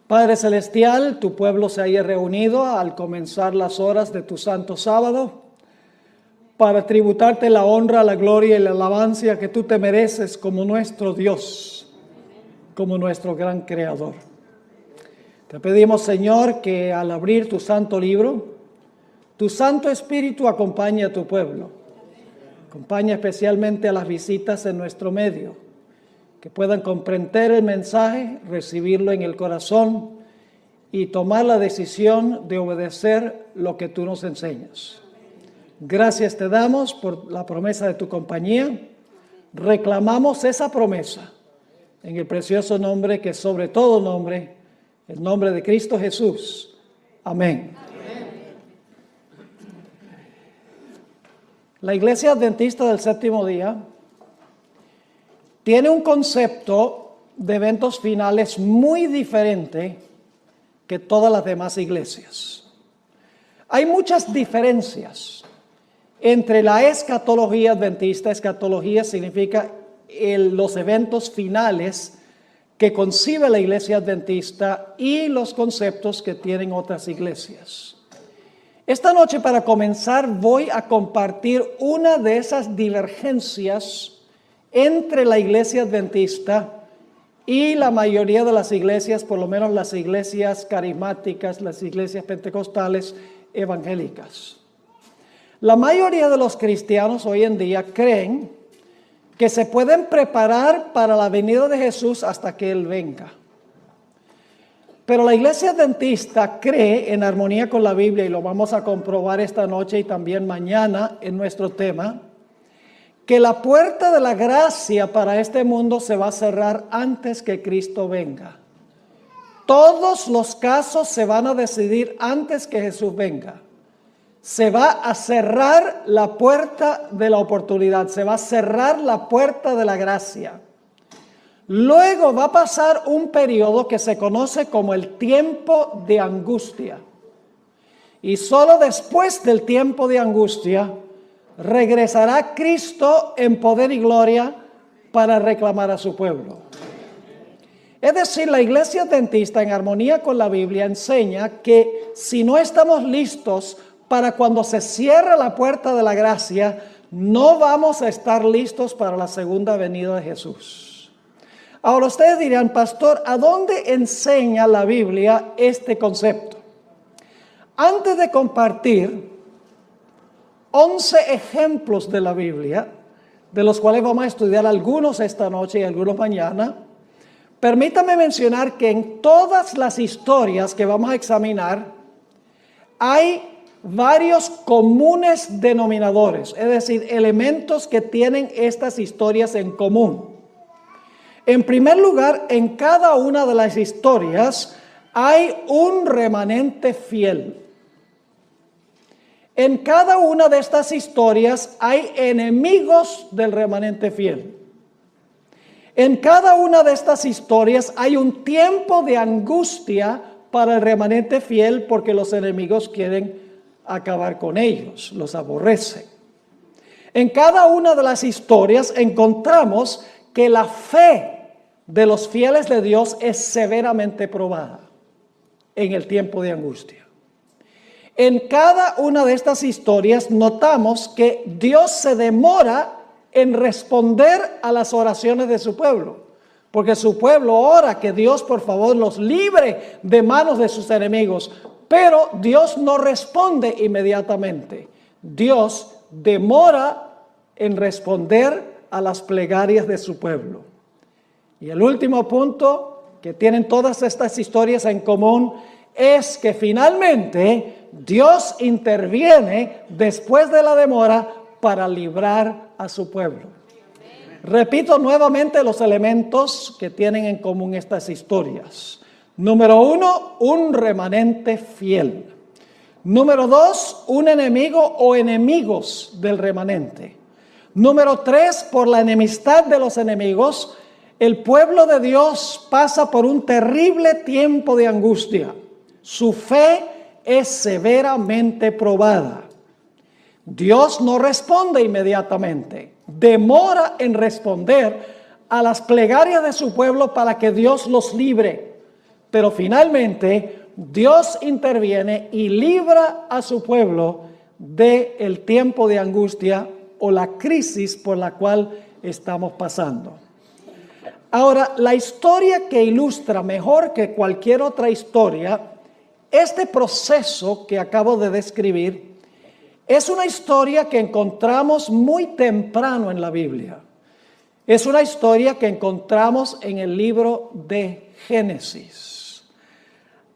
Padre Celestial, tu pueblo se haya reunido al comenzar las horas de tu santo sábado para tributarte la honra, la gloria y la alabanza que tú te mereces como nuestro Dios, como nuestro gran Creador. Te pedimos, Señor, que al abrir tu santo libro, tu Santo Espíritu acompañe a tu pueblo. Acompaña especialmente a las visitas en nuestro medio, que puedan comprender el mensaje, recibirlo en el corazón y tomar la decisión de obedecer lo que tú nos enseñas. Gracias te damos por la promesa de tu compañía. Reclamamos esa promesa en el precioso nombre que sobre todo nombre, el nombre de Cristo Jesús. Amén. La Iglesia Adventista del Séptimo Día tiene un concepto de eventos finales muy diferente que todas las demás iglesias. Hay muchas diferencias entre la escatología adventista. Escatología significa los eventos finales que concibe la Iglesia Adventista y los conceptos que tienen otras iglesias. Esta noche, para comenzar, voy a compartir una de esas divergencias entre la Iglesia Adventista y la mayoría de las iglesias, por lo menos las iglesias carismáticas, las iglesias pentecostales evangélicas. La mayoría de los cristianos hoy en día creen que se pueden preparar para la venida de Jesús hasta que Él venga. Pero la Iglesia Adventista cree, en armonía con la Biblia, y lo vamos a comprobar esta noche y también mañana en nuestro tema, que la puerta de la gracia para este mundo se va a cerrar antes que Cristo venga. Todos los casos se van a decidir antes que Jesús venga. Se va a cerrar la puerta de la oportunidad, se va a cerrar la puerta de la gracia. Luego va a pasar un periodo que se conoce como el tiempo de angustia. Y solo después del tiempo de angustia regresará Cristo en poder y gloria para reclamar a su pueblo. Es decir, la Iglesia Adventista, en armonía con la Biblia, enseña que si no estamos listos para cuando se cierre la puerta de la gracia, no vamos a estar listos para la segunda venida de Jesús. Ahora ustedes dirán, pastor, ¿a dónde enseña la Biblia este concepto? Antes de compartir 11 ejemplos de la Biblia, de los cuales vamos a estudiar algunos esta noche y algunos mañana, permítame mencionar que en todas las historias que vamos a examinar hay varios comunes denominadores, es decir, elementos que tienen estas historias en común. En primer lugar, en cada una de las historias hay un remanente fiel. En cada una de estas historias hay enemigos del remanente fiel. En cada una de estas historias hay un tiempo de angustia para el remanente fiel porque los enemigos quieren acabar con ellos, los aborrecen. En cada una de las historias encontramos que la fe de los fieles de Dios es severamente probada en el tiempo de angustia. En cada una de estas historias notamos que Dios se demora en responder a las oraciones de su pueblo, porque su pueblo ora que Dios por favor los libre de manos de sus enemigos, pero Dios no responde inmediatamente. Dios demora en responder a las plegarias de su pueblo. Y el último punto que tienen todas estas historias en común es que finalmente Dios interviene después de la demora para librar a su pueblo. Repito nuevamente los elementos que tienen en común estas historias. Número 1, un remanente fiel. Número 2, un enemigo o enemigos del remanente. Número 3, por la enemistad de los enemigos, el pueblo de Dios pasa por un terrible tiempo de angustia. Su fe es severamente probada. Dios no responde inmediatamente, demora en responder a las plegarias de su pueblo para que Dios los libre. Pero finalmente Dios interviene y libra a su pueblo del tiempo de angustia o la crisis por la cual estamos pasando. Ahora, la historia que ilustra mejor que cualquier otra historia este proceso que acabo de describir es una historia que encontramos muy temprano en la Biblia. Es una historia que encontramos en el libro de Génesis.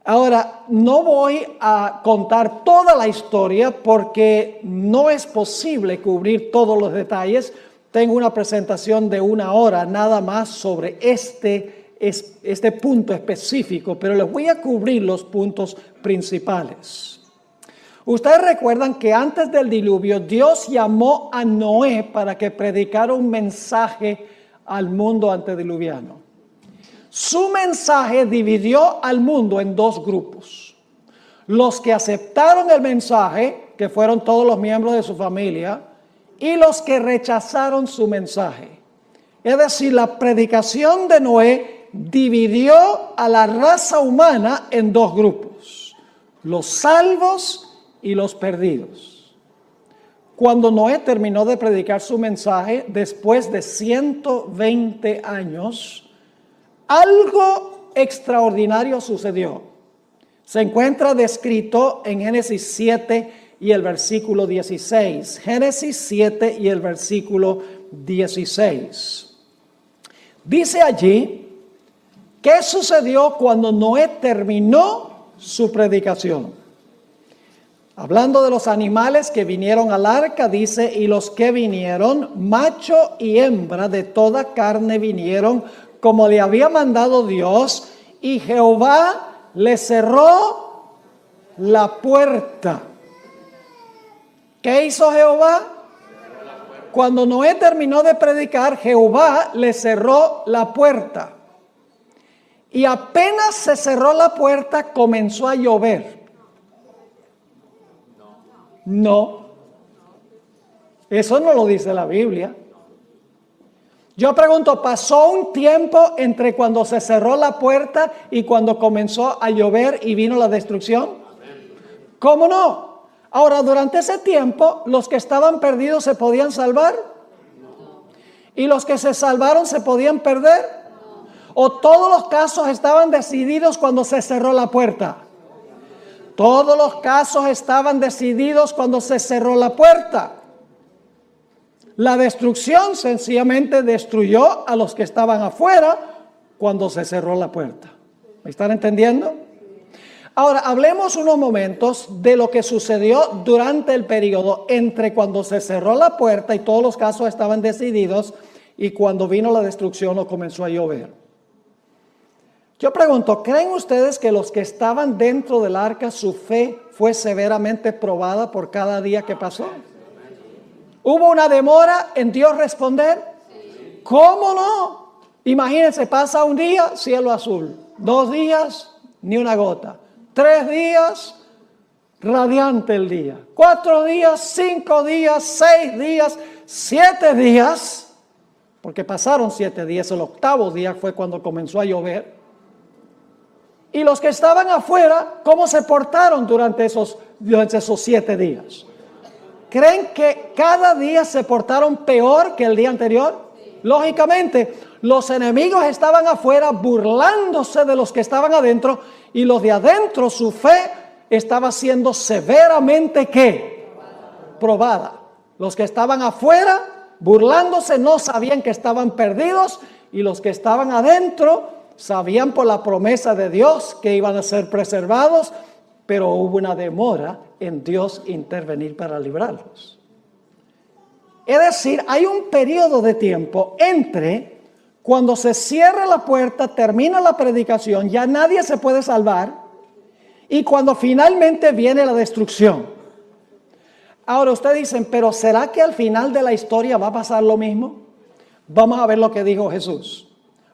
Ahora, no voy a contar toda la historia porque no es posible cubrir todos los detalles. Tengo una presentación de 1 hora nada más sobre este punto específico, pero les voy a cubrir los puntos principales. Ustedes recuerdan que antes del diluvio Dios llamó a Noé para que predicara un mensaje al mundo antediluviano. Su mensaje dividió al mundo en 2 grupos. Los que aceptaron el mensaje, que fueron todos los miembros de su familia, y los que rechazaron su mensaje. Es decir, la predicación de Noé dividió a la raza humana en 2 grupos, los salvos y los perdidos. Cuando Noé terminó de predicar su mensaje, después de 120 años, algo extraordinario sucedió. Se encuentra descrito en Génesis 7 y el versículo 16. Génesis 7 y el versículo 16. Dice allí, ¿qué sucedió cuando Noé terminó su predicación? Hablando de los animales que vinieron al arca, dice, y los que vinieron, macho y hembra de toda carne vinieron, como le había mandado Dios, y Jehová le cerró la puerta. ¿Qué hizo Jehová? Cuando Noé terminó de predicar, Jehová le cerró la puerta. Y apenas se cerró la puerta, comenzó a llover. No. Eso no lo dice la Biblia. Yo pregunto, ¿pasó un tiempo entre cuando se cerró la puerta y cuando comenzó a llover y vino la destrucción? ¿Cómo no? Ahora, durante ese tiempo, ¿los que estaban perdidos se podían salvar? ¿Y los que se salvaron se podían perder? ¿O todos los casos estaban decididos cuando se cerró la puerta? Todos los casos estaban decididos cuando se cerró la puerta. La destrucción sencillamente destruyó a los que estaban afuera cuando se cerró la puerta. ¿Me están entendiendo? Ahora, hablemos unos momentos de lo que sucedió durante el periodo entre cuando se cerró la puerta y todos los casos estaban decididos y cuando vino la destrucción o comenzó a llover. Yo pregunto, ¿creen ustedes que los que estaban dentro del arca, su fe fue severamente probada por cada día que pasó? ¿Hubo una demora en Dios responder? ¿Cómo no? Imagínense, pasa un día, cielo azul. 2 días, ni una gota. 3 días, radiante el día. 4 días, 5 días, 6 días, 7 días. Porque pasaron 7 días, el 8º día fue cuando comenzó a llover. Y los que estaban afuera, ¿cómo se portaron durante esos 7 días? ¿Creen que cada día se portaron peor que el día anterior? Lógicamente, los enemigos estaban afuera burlándose de los que estaban adentro y los de adentro, su fe estaba siendo severamente ¿qué? Probada. Los que estaban afuera burlándose no sabían que estaban perdidos y los que estaban adentro sabían por la promesa de Dios que iban a ser preservados, pero hubo una demora en Dios intervenir para librarlos. Es decir, hay un periodo de tiempo entre cuando se cierra la puerta, termina la predicación, ya nadie se puede salvar, y cuando finalmente viene la destrucción. Ahora ustedes dicen, pero ¿será que al final de la historia va a pasar lo mismo? Vamos a ver lo que dijo Jesús.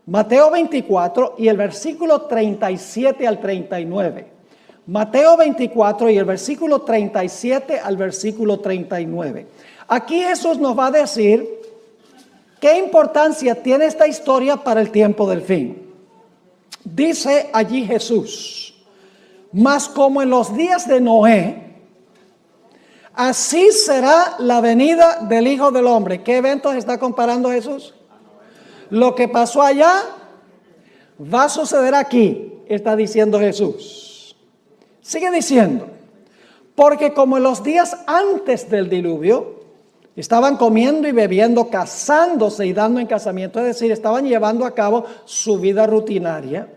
Mateo 24 y el versículo 37 al 39. Mateo 24 y el versículo 37 al versículo 39. Aquí Jesús nos va a decir qué importancia tiene esta historia para el tiempo del fin. dice allí Jesús, mas como en los días de Noé, así será la venida del Hijo del Hombre. ¿Qué eventos está comparando Jesús? Lo que pasó allá va a suceder aquí, está diciendo Jesús. Sigue diciendo, porque como en los días antes del diluvio, estaban comiendo y bebiendo, casándose y dando en casamiento, es decir, estaban llevando a cabo su vida rutinaria.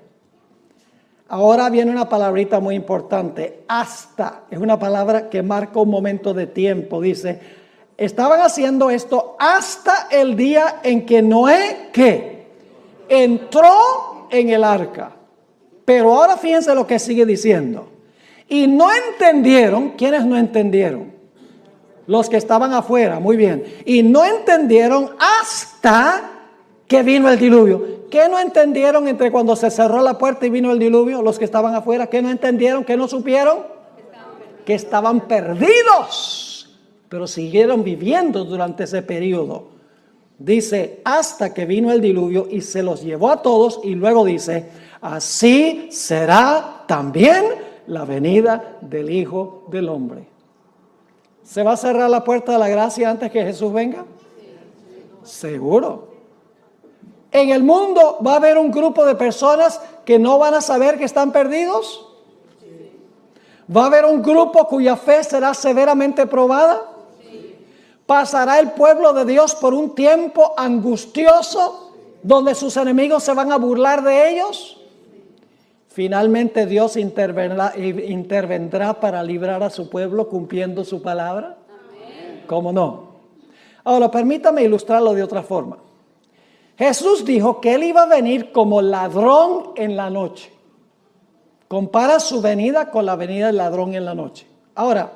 Ahora viene una palabrita muy importante, hasta, es una palabra que marca un momento de tiempo, dice, estaban haciendo esto hasta el día en que Noé, ¿qué? Entró en el arca. Pero ahora fíjense lo que sigue diciendo. Y no entendieron, ¿quiénes no entendieron? Los que estaban afuera, muy bien. Y no entendieron hasta que vino el diluvio. ¿Qué no entendieron entre cuando se cerró la puerta y vino el diluvio? Los que estaban afuera, ¿qué no entendieron? ¿Qué no supieron? Que estaban perdidos, pero siguieron viviendo durante ese periodo. Dice, hasta que vino el diluvio y se los llevó a todos, y luego dice, así será también la venida del Hijo del Hombre. ¿Se va a cerrar la puerta de la gracia antes que Jesús venga? Seguro. En el mundo va a haber un grupo de personas que no van a saber que están perdidos. Va a haber un grupo cuya fe será severamente probada. Pasará el pueblo de Dios por un tiempo angustioso donde sus enemigos se van a burlar de ellos. Finalmente Dios intervendrá para librar a su pueblo cumpliendo su palabra. ¿Cómo no? Ahora permítame ilustrarlo de otra forma. Jesús dijo que Él iba a venir como ladrón en la noche. Compara su venida con la venida del ladrón en la noche. Ahora,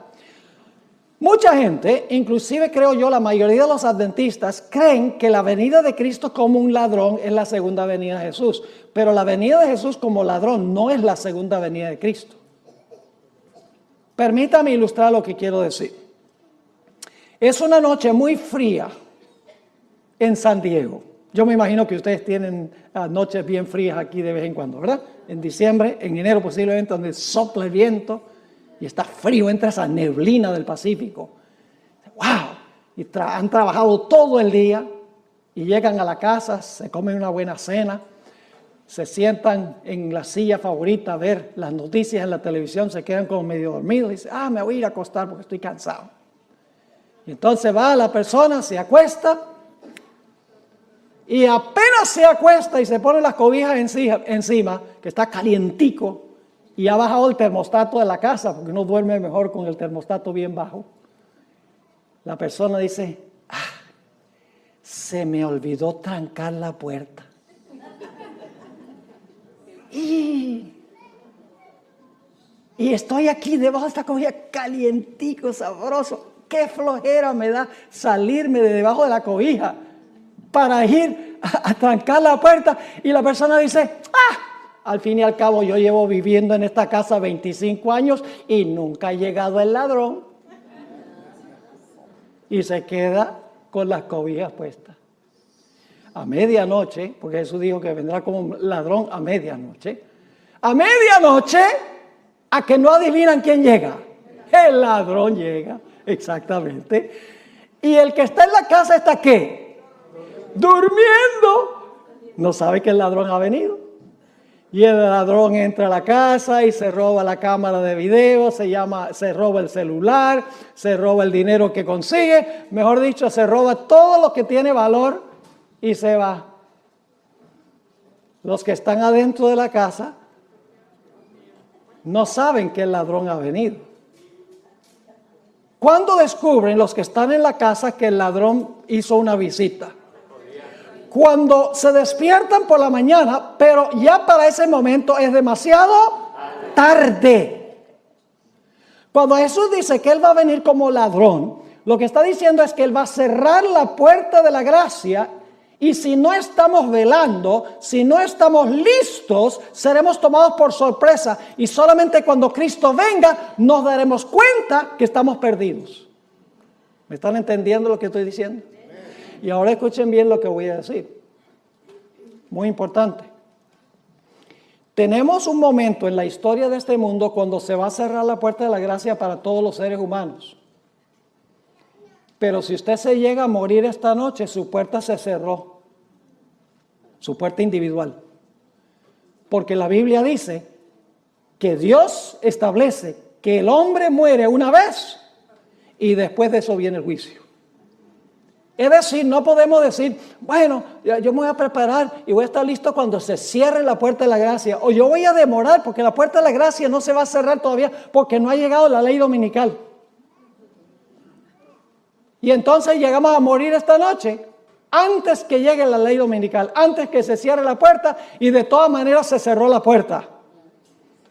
mucha gente, inclusive creo yo la mayoría de los adventistas, creen que la venida de Cristo como un ladrón es la segunda venida de Jesús. Pero la venida de Jesús como ladrón no es la segunda venida de Cristo. Permítame ilustrar lo que quiero decir. Es una noche muy fría en San Diego. Yo me imagino que ustedes tienen noches bien frías aquí de vez en cuando, ¿verdad? En diciembre, en enero posiblemente, donde sopla el viento y está frío, entra esa neblina del Pacífico. ¡Wow! Y han trabajado todo el día y llegan a la casa, se comen una buena cena, se sientan en la silla favorita a ver las noticias en la televisión, se quedan como medio dormidos y dicen, me voy a ir a acostar porque estoy cansado. Y entonces va la persona, se acuesta, y apenas se acuesta y se pone las cobijas encima, que está calientico, y ha bajado el termostato de la casa, porque uno duerme mejor con el termostato bien bajo. La persona dice, se me olvidó trancar la puerta. Y estoy aquí debajo de esta cobija calientico, sabroso. Qué flojera me da salirme de debajo de la cobija para ir a trancar la puerta, y la persona dice, al fin y al cabo yo llevo viviendo en esta casa 25 años y nunca ha llegado el ladrón. Y se queda con las cobijas puestas. A medianoche, porque Jesús dijo que vendrá como un ladrón a medianoche. A medianoche, a que no adivinan quién llega. El ladrón llega, exactamente. Y el que está en la casa está ¿qué? Durmiendo. No sabe que el ladrón ha venido. Y el ladrón entra a la casa y se roba la cámara de video, se roba el celular, se roba el dinero que consigue, mejor dicho, se roba todo lo que tiene valor y se va. Los que están adentro de la casa no saben que el ladrón ha venido. ¿Cuándo descubren los que están en la casa que el ladrón hizo una visita? Cuando se despiertan por la mañana, pero ya para ese momento es demasiado tarde. Cuando Jesús dice que Él va a venir como ladrón, lo que está diciendo es que Él va a cerrar la puerta de la gracia, y si no estamos velando, si no estamos listos, seremos tomados por sorpresa, y solamente cuando Cristo venga nos daremos cuenta que estamos perdidos. ¿Me están entendiendo lo que estoy diciendo? Y ahora escuchen bien lo que voy a decir. Muy importante. Tenemos un momento en la historia de este mundo cuando se va a cerrar la puerta de la gracia para todos los seres humanos. Pero si usted se llega a morir esta noche, su puerta se cerró. Su puerta individual. Porque la Biblia dice que Dios establece que el hombre muere una vez y después de eso viene el juicio. Es decir, no podemos decir, bueno, yo me voy a preparar y voy a estar listo cuando se cierre la puerta de la gracia. O yo voy a demorar porque la puerta de la gracia no se va a cerrar todavía porque no ha llegado la ley dominical. Y entonces llegamos a morir esta noche antes que llegue la ley dominical, antes que se cierre la puerta y de todas maneras se cerró la puerta.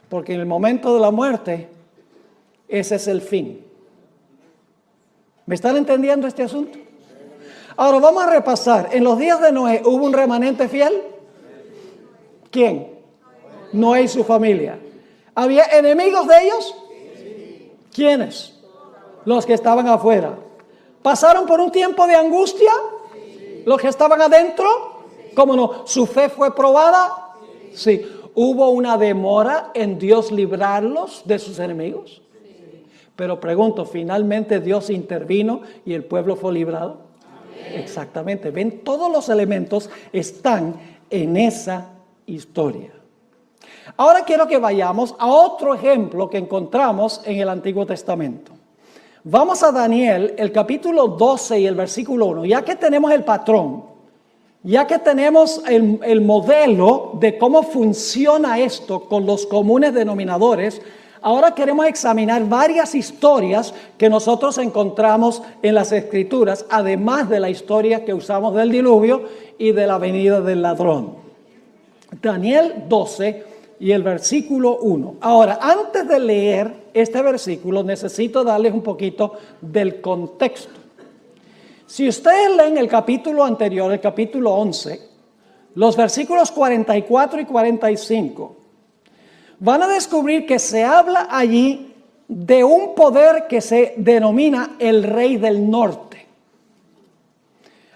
Porque en el momento de la muerte, ese es el fin. ¿Me están entendiendo este asunto? Ahora vamos a repasar. En los días de Noé, ¿hubo un remanente fiel? ¿Quién? Noé y su familia. ¿Había enemigos de ellos? ¿Quiénes? Los que estaban afuera. ¿Pasaron por un tiempo de angustia? ¿Los que estaban adentro? ¿Cómo no? ¿Su fe fue probada? Sí. ¿Hubo una demora en Dios librarlos de sus enemigos? Pero pregunto, ¿finalmente Dios intervino y el pueblo fue librado? Exactamente. Ven, todos los elementos están en esa historia. Ahora quiero que vayamos a otro ejemplo que encontramos en el Antiguo Testamento. Vamos a Daniel, el capítulo 12 y el versículo 1. Ya que tenemos el patrón, ya que tenemos el modelo de cómo funciona esto con los comunes denominadores, ahora queremos examinar varias historias que nosotros encontramos en las Escrituras, además de la historia que usamos del diluvio y de la venida del ladrón. Daniel 12 y el versículo 1. Ahora, antes de leer este versículo, necesito darles un poquito del contexto. Si ustedes leen el capítulo anterior, el capítulo 11, los versículos 44 y 45, van a descubrir que se habla allí de un poder que se denomina el Rey del Norte.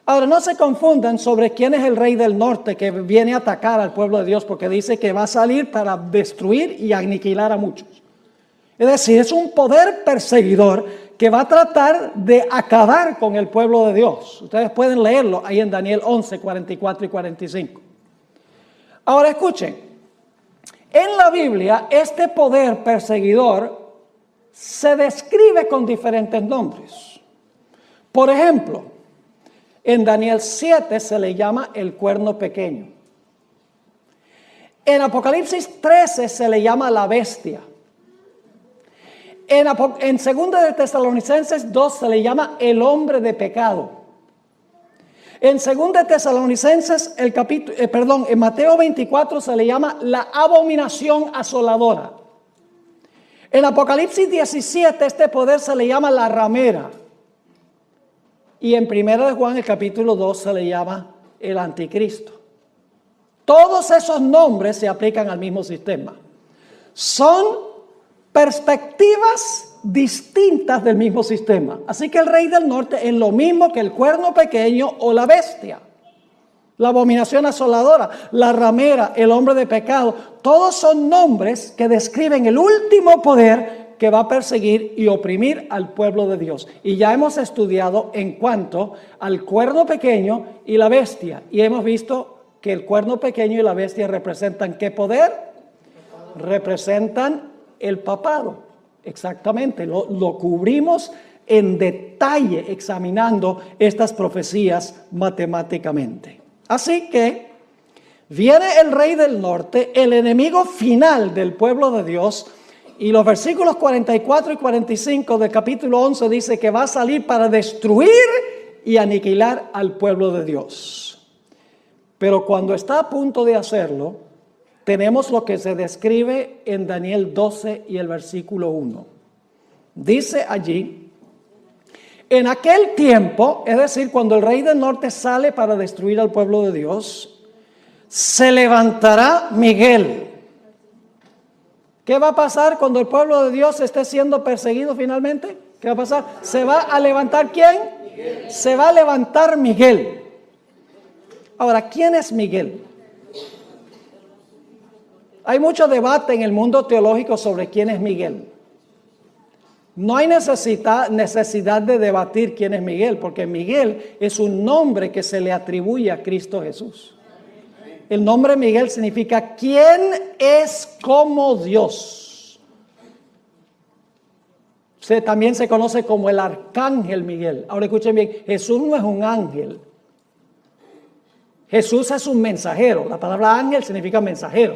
Ahora, no se confundan sobre quién es el Rey del Norte que viene a atacar al pueblo de Dios, porque dice que va a salir para destruir y aniquilar a muchos. Es decir, es un poder perseguidor que va a tratar de acabar con el pueblo de Dios. Ustedes pueden leerlo ahí en Daniel 11, 44 y 45. Ahora escuchen. En la Biblia, este poder perseguidor se describe con diferentes nombres. Por ejemplo, en Daniel 7 se le llama el cuerno pequeño. En Apocalipsis 13 se le llama la bestia. En 2 de Tesalonicenses 2 se le llama el hombre de pecado. En 2 de Tesalonicenses, en Mateo 24 se le llama la abominación asoladora. En Apocalipsis 17 este poder se le llama la ramera. Y en 1 de Juan, el capítulo 2, se le llama el anticristo. Todos esos nombres se aplican al mismo sistema. Son perspectivas distintas del mismo sistema. Así que el Rey del Norte es lo mismo que el cuerno pequeño o la bestia. La abominación asoladora, la ramera, el hombre de pecado. Todos son nombres que describen el último poder que va a perseguir y oprimir al pueblo de Dios. Y ya hemos estudiado en cuanto al cuerno pequeño y la bestia. Y hemos visto que el cuerno pequeño y la bestia representan ¿qué poder? Representan el papado. Exactamente, lo cubrimos en detalle examinando estas profecías matemáticamente. Así que viene el Rey del Norte, el enemigo final del pueblo de Dios, y los versículos 44 y 45 del capítulo 11 dice que va a salir para destruir y aniquilar al pueblo de Dios. Pero cuando está a punto de hacerlo, tenemos lo que se describe en Daniel 12 y el versículo 1. Dice allí, en aquel tiempo, es decir, cuando el Rey del Norte sale para destruir al pueblo de Dios, se levantará Miguel. ¿Qué va a pasar cuando el pueblo de Dios esté siendo perseguido finalmente? ¿Qué va a pasar? ¿Se va a levantar quién? Miguel. Se va a levantar Miguel. Ahora, ¿quién es Miguel? Hay mucho debate en el mundo teológico sobre quién es Miguel. No hay necesidad de debatir quién es Miguel, porque Miguel es un nombre que se le atribuye a Cristo Jesús. El nombre Miguel significa ¿quién es como Dios? También se conoce como el arcángel Miguel. Ahora escuchen bien, Jesús no es un ángel. Jesús es un mensajero. La palabra ángel significa mensajero.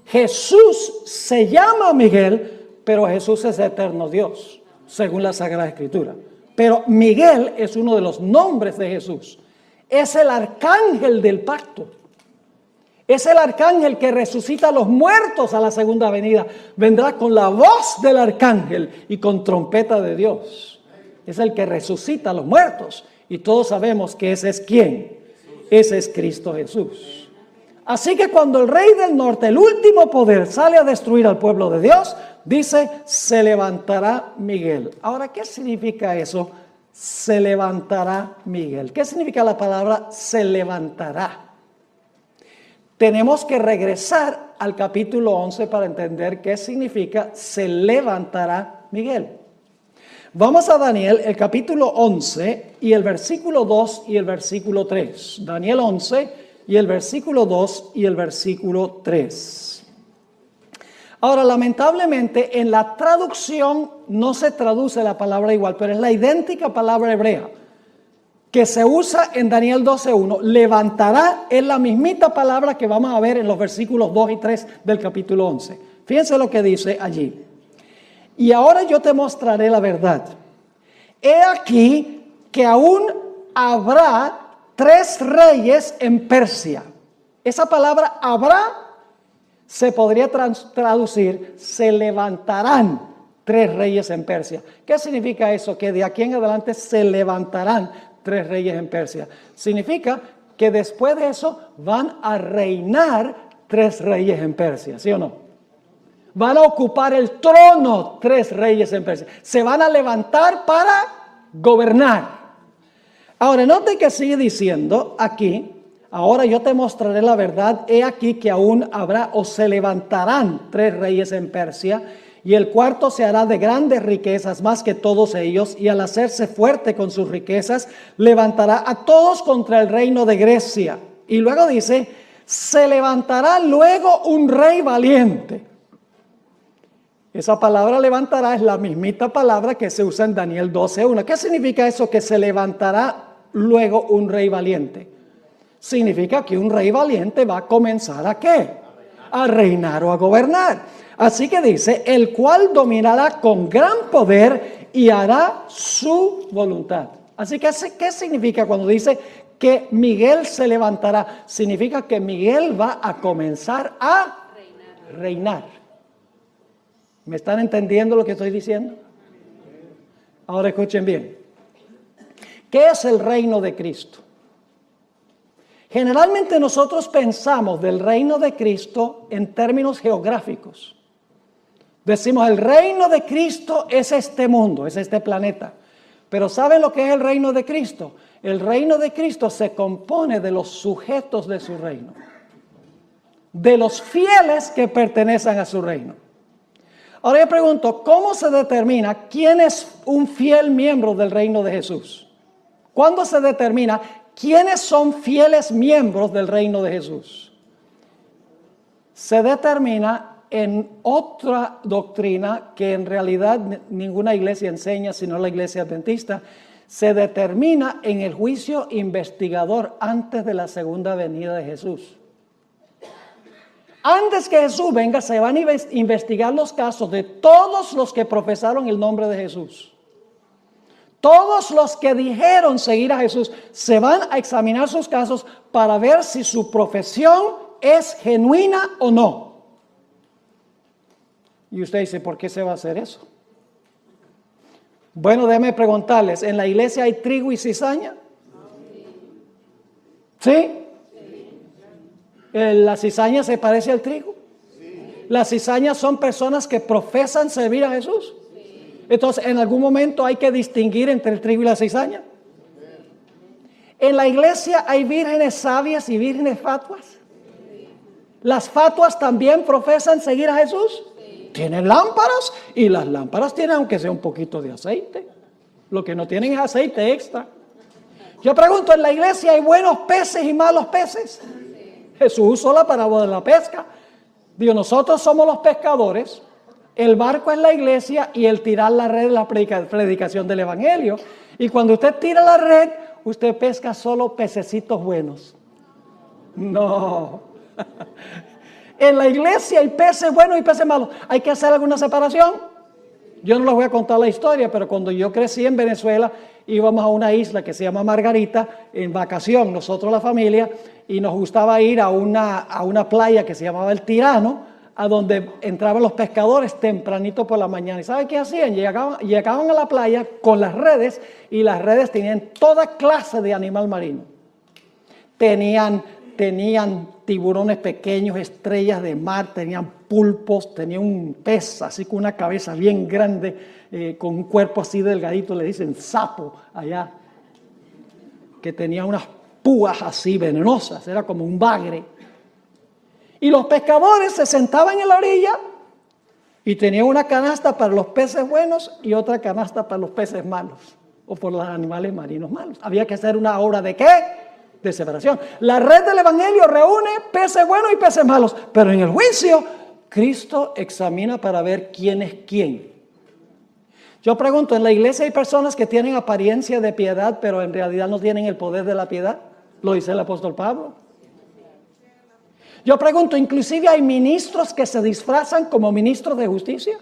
Jesús se llama Miguel, pero Jesús es eterno Dios, según la Sagrada Escritura. Pero Miguel es uno de los nombres de Jesús. Es el arcángel del pacto. Es el arcángel que resucita a los muertos a la segunda venida. Vendrá con la voz del arcángel y con trompeta de Dios. Es el que resucita a los muertos. Y todos sabemos que ese es ¿quién? Ese es Cristo Jesús. Así que cuando el rey del norte, el último poder, sale a destruir al pueblo de Dios, dice, se levantará Miguel. Ahora, ¿qué significa eso? Se levantará Miguel. ¿Qué significa la palabra se levantará? Tenemos que regresar al capítulo 11 para entender qué significa se levantará Miguel. Vamos a Daniel, el capítulo 11 y el versículo 2 y el versículo 3. Daniel 11 y el versículo 2 y el versículo 3. Ahora, lamentablemente, en la traducción no se traduce la palabra igual, pero es la idéntica palabra hebrea que se usa en Daniel 12:1. Levantará es la mismita palabra que vamos a ver en los versículos 2 y 3 del capítulo 11. Fíjense lo que dice allí. Y ahora yo te mostraré la verdad. He aquí que aún habrá 3 reyes en Persia. Esa palabra habrá se podría traducir, se levantarán 3 reyes en Persia. ¿Qué significa eso? Que de aquí en adelante se levantarán 3 reyes en Persia. Significa que después de eso van a reinar 3 reyes en Persia, ¿sí o no? Van a ocupar el trono 3 reyes en Persia. Se van a levantar para gobernar. Ahora, note que sigue diciendo aquí, ahora yo te mostraré la verdad, he aquí que aún habrá o se levantarán 3 reyes en Persia, y el cuarto se hará de grandes riquezas más que todos ellos, y al hacerse fuerte con sus riquezas, levantará a todos contra el reino de Grecia. Y luego dice, se levantará luego un rey valiente. Esa palabra levantará es la mismita palabra que se usa en Daniel 12:1. ¿Qué significa eso? Que se levantará luego un rey valiente. Significa que un rey valiente va a comenzar ¿a qué? A reinar o a gobernar. Así que dice, el cual dominará con gran poder y hará su voluntad. Así que, ¿qué significa cuando dice que Miguel se levantará? Significa que Miguel va a comenzar a reinar. ¿Me están entendiendo lo que estoy diciendo? Ahora escuchen bien. ¿Qué es el reino de Cristo? Generalmente nosotros pensamos del reino de Cristo en términos geográficos. Decimos, el reino de Cristo es este mundo, es este planeta. Pero ¿saben lo que es el reino de Cristo? El reino de Cristo se compone de los sujetos de su reino. De los fieles que pertenecen a su reino. Ahora yo pregunto, ¿cómo se determina quién es un fiel miembro del reino de Jesús? ¿Cuándo se determina quiénes son fieles miembros del reino de Jesús? Se determina en otra doctrina que en realidad ninguna iglesia enseña, sino la iglesia adventista. Se determina en el juicio investigador antes de la segunda venida de Jesús. Antes que Jesús venga, se van a investigar los casos de todos los que profesaron el nombre de Jesús. Todos los que dijeron seguir a Jesús, se van a examinar sus casos para ver si su profesión es genuina o no. Y usted dice, ¿por qué se va a hacer eso? Bueno, déjenme preguntarles, ¿en la iglesia hay trigo y cizaña? ¿Sí? ¿La cizaña se parece al trigo? Sí. ¿Las cizañas son personas que profesan servir a Jesús? Sí. Entonces, ¿en algún momento hay que distinguir entre el trigo y la cizaña? Sí. ¿En la iglesia hay vírgenes sabias y vírgenes fatuas? Sí. ¿Las fatuas también profesan seguir a Jesús? Sí. Tienen lámparas y las lámparas tienen aunque sea un poquito de aceite. Lo que no tienen es aceite extra. Yo pregunto, ¿en la iglesia hay buenos peces y malos peces? Sí. Jesús usó la parábola de la pesca. Digo, nosotros somos los pescadores, el barco es la iglesia y el tirar la red es la predicación del evangelio. Y cuando usted tira la red, usted pesca solo pececitos buenos. No. En la iglesia hay peces buenos y peces malos. ¿Hay que hacer alguna separación? Yo no les voy a contar la historia, pero cuando yo crecí en Venezuela, íbamos a una isla que se llama Margarita, en vacación, nosotros la familia, y nos gustaba ir a una playa que se llamaba El Tirano, a donde entraban los pescadores tempranito por la mañana. ¿Y saben qué hacían? Llegaban a la playa con las redes, y las redes tenían toda clase de animal marino. Tenían tiburones pequeños, estrellas de mar, tenían pulpos, tenían un pez así con una cabeza bien grande, con un cuerpo así delgadito, le dicen sapo allá, que tenía unas púas así venenosas, era como un bagre. Y los pescadores se sentaban en la orilla y tenían una canasta para los peces buenos y otra canasta para los peces malos, o por los animales marinos malos. Había que hacer una obra de ¿qué? De separación. La red del evangelio reúne peces buenos y peces malos, pero en el juicio Cristo examina para ver quién es quién. Yo pregunto, ¿en la iglesia hay personas que tienen apariencia de piedad, pero en realidad no tienen el poder de la piedad? Lo dice el apóstol Pablo. Yo pregunto, ¿inclusive hay ministros que se disfrazan como ministros de justicia?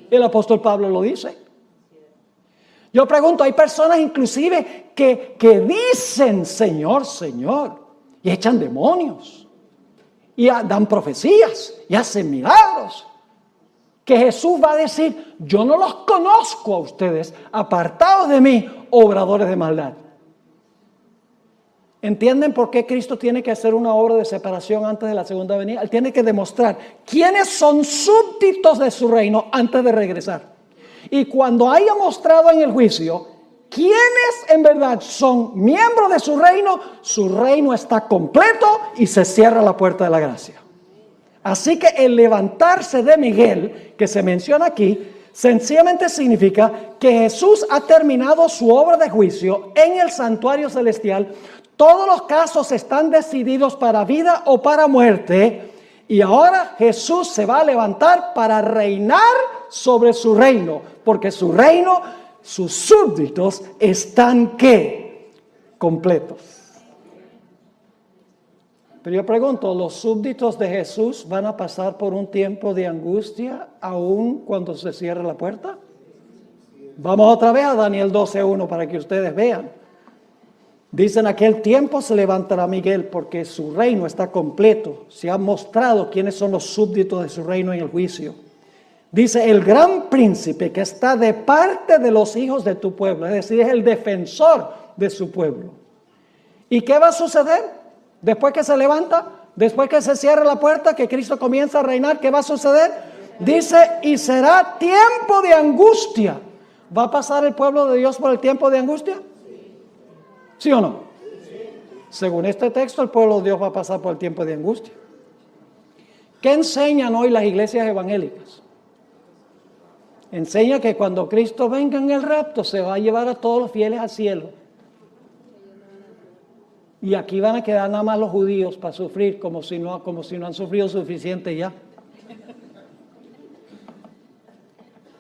El apóstol Pablo lo dice. Yo pregunto, ¿hay personas inclusive que dicen Señor, Señor, y echan demonios, y dan profecías, y hacen milagros? Que Jesús va a decir, yo no los conozco a ustedes, apartados de mí, obradores de maldad. ¿Entienden por qué Cristo tiene que hacer una obra de separación antes de la segunda venida? Él tiene que demostrar quiénes son súbditos de su reino antes de regresar. Y cuando haya mostrado en el juicio quiénes en verdad son miembros de su reino está completo y se cierra la puerta de la gracia. Así que el levantarse de Miguel, que se menciona aquí, sencillamente significa que Jesús ha terminado su obra de juicio en el santuario celestial. Todos los casos están decididos para vida o para muerte. Y ahora Jesús se va a levantar para reinar sobre su reino. Porque su reino, sus súbditos están ¿qué? Completos. Pero yo pregunto, ¿los súbditos de Jesús van a pasar por un tiempo de angustia aún cuando se cierre la puerta? Vamos otra vez a Daniel 12:1 para que ustedes vean. Dice, en aquel tiempo se levantará Miguel porque su reino está completo. Se ha mostrado quiénes son los súbditos de su reino en el juicio. Dice, el gran príncipe que está de parte de los hijos de tu pueblo, es decir, es el defensor de su pueblo. ¿Y qué va a suceder? Después que se levanta, después que se cierra la puerta, que Cristo comienza a reinar, ¿qué va a suceder? Dice, y será tiempo de angustia. ¿Va a pasar el pueblo de Dios por el tiempo de angustia? ¿Sí o no? Según este texto, el pueblo de Dios va a pasar por el tiempo de angustia. ¿Qué enseñan hoy las iglesias evangélicas? Enseña que cuando Cristo venga en el rapto, se va a llevar a todos los fieles al cielo. Y aquí van a quedar nada más los judíos para sufrir, como si no han sufrido suficiente ya.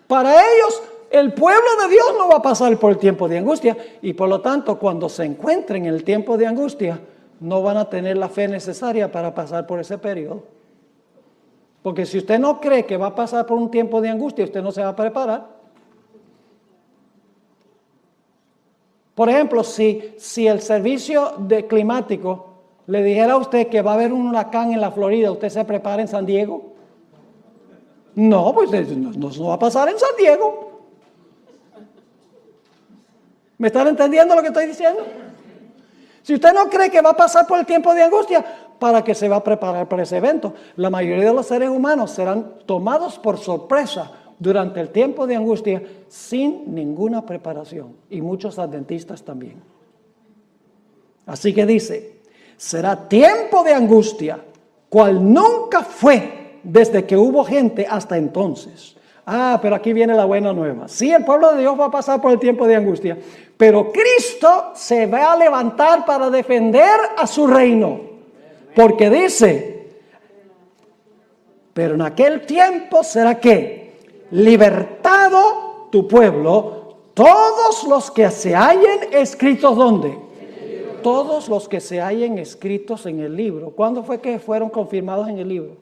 Para ellos, el pueblo de Dios no va a pasar por el tiempo de angustia. Y por lo tanto, cuando se encuentren en el tiempo de angustia, no van a tener la fe necesaria para pasar por ese periodo. Porque si usted no cree que va a pasar por un tiempo de angustia, usted no se va a preparar. Por ejemplo, si el servicio climático le dijera a usted que va a haber un huracán en la Florida, ¿usted se prepara en San Diego? No, pues no va a pasar en San Diego. ¿Me están entendiendo lo que estoy diciendo? Si usted no cree que va a pasar por el tiempo de angustia, ¿para qué se va a preparar para ese evento? La mayoría de los seres humanos serán tomados por sorpresa durante el tiempo de angustia sin ninguna preparación, y muchos adventistas también. Así que dice, será tiempo de angustia cual nunca fue desde que hubo gente hasta entonces. Pero aquí viene la buena nueva. Sí, el pueblo de Dios va a pasar por el tiempo de angustia, pero Cristo se va a levantar para defender a su reino. Porque dice, pero en aquel tiempo será que libertado tu pueblo, todos los que se hallen escritos, ¿dónde? Todos los que se hallen escritos en el libro. ¿Cuándo fue que fueron confirmados en el libro?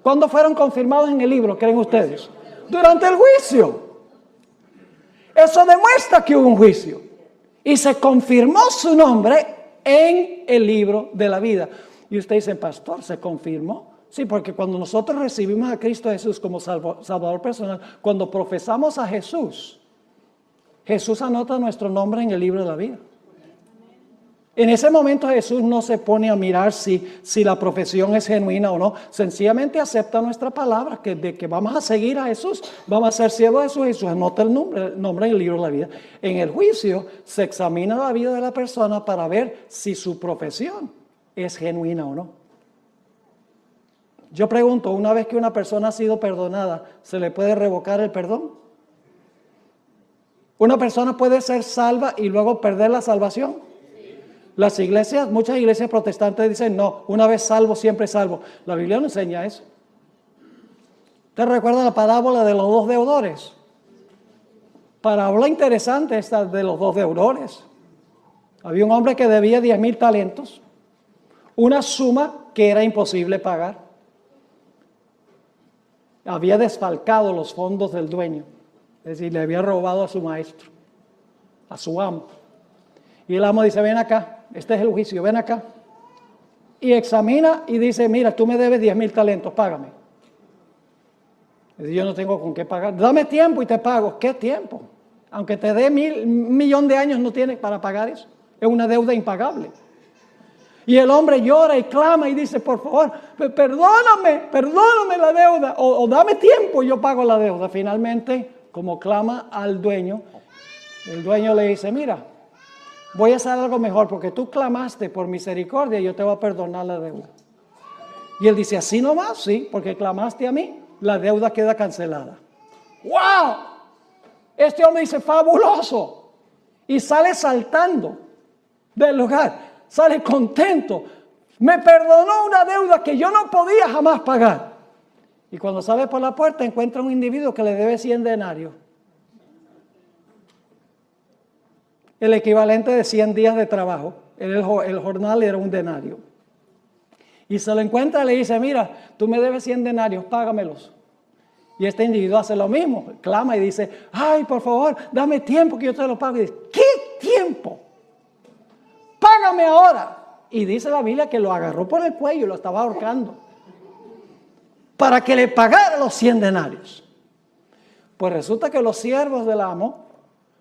¿Cuándo fueron confirmados en el libro, creen ustedes? Durante el juicio. Eso demuestra que hubo un juicio. Y se confirmó su nombre en el libro de la vida. Y usted dice, pastor, ¿se confirmó? Sí, porque cuando nosotros recibimos a Cristo Jesús como Salvador personal, cuando profesamos a Jesús, Jesús anota nuestro nombre en el libro de la vida. En ese momento Jesús no se pone a mirar si la profesión es genuina o no. Sencillamente acepta nuestra palabra, de que vamos a seguir a Jesús, vamos a ser siervos de Jesús. Jesús anota el nombre en el libro de la vida. En el juicio se examina la vida de la persona para ver si su profesión es genuina o no. Yo pregunto, una vez que una persona ha sido perdonada, ¿se le puede revocar el perdón? ¿Una persona puede ser salva y luego perder la salvación? Las iglesias, muchas iglesias protestantes dicen, no, una vez salvo, siempre salvo. La Biblia no enseña eso. ¿Te recuerda la parábola de los dos deudores? Parábola interesante esta de los dos deudores. Había un hombre que debía 10,000 talentos, una suma que era imposible pagar. Había desfalcado los fondos del dueño, es decir, le había robado a su maestro, a su amo. Y el amo dice, ven acá. Este es el juicio, ven acá. Y examina y dice, mira, tú me debes 10,000 talentos, págame. Dice, yo no tengo con qué pagar. Dame tiempo y te pago. ¿Qué tiempo? Aunque te dé 1,000,000 de años, no tienes para pagar eso. Es una deuda impagable. Y el hombre llora y clama y dice, por favor, perdóname la deuda. O dame tiempo y yo pago la deuda. Finalmente, como clama al dueño, el dueño le dice, mira, voy a hacer algo mejor porque tú clamaste por misericordia y yo te voy a perdonar la deuda. Y él dice, así nomás, sí, porque clamaste a mí, la deuda queda cancelada. ¡Wow! Este hombre dice, fabuloso. Y sale saltando del lugar, sale contento. Me perdonó una deuda que yo no podía jamás pagar. Y cuando sale por la puerta encuentra un individuo que le debe 100 denarios. El equivalente de 100 días de trabajo. El jornal era un denario. Y se lo encuentra y le dice, mira, tú me debes 100 denarios, págamelos. Y este individuo hace lo mismo, clama y dice, ay, por favor, dame tiempo que yo te lo pago. Y dice, ¿qué tiempo? Págame ahora. Y dice la Biblia que lo agarró por el cuello y lo estaba ahorcando para que le pagara los 100 denarios. Pues resulta que los siervos del amo,